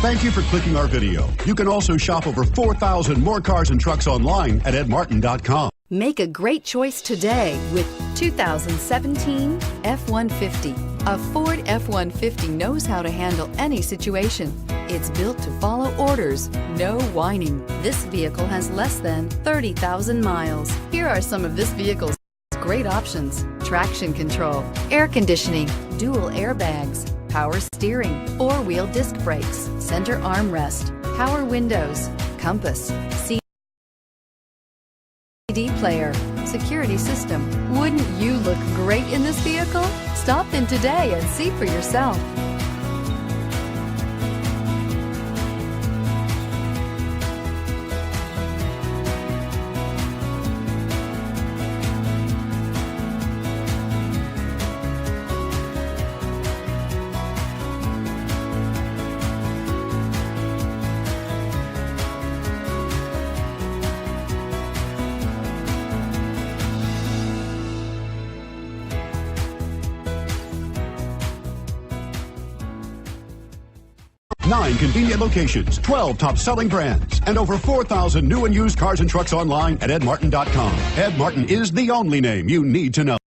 Thank you for clicking our video. You can also shop over 4,000 more cars and trucks online at edmartin.com. Make a great choice today with 2017 F-150. A Ford F-150 knows how to handle any situation. It's built to follow orders, no whining. This vehicle has less than 30,000 miles. Here are some of this vehicle's great options: traction control, air conditioning, dual airbags, power steering, four-wheel disc brakes, center armrest, power windows, compass, CD player, security system. Wouldn't you look great in this vehicle? Stop in today and see for yourself. Nine convenient locations, 12 top-selling brands, and over 4,000 new and used cars and trucks online at edmartin.com. Ed Martin is the only name you need to know.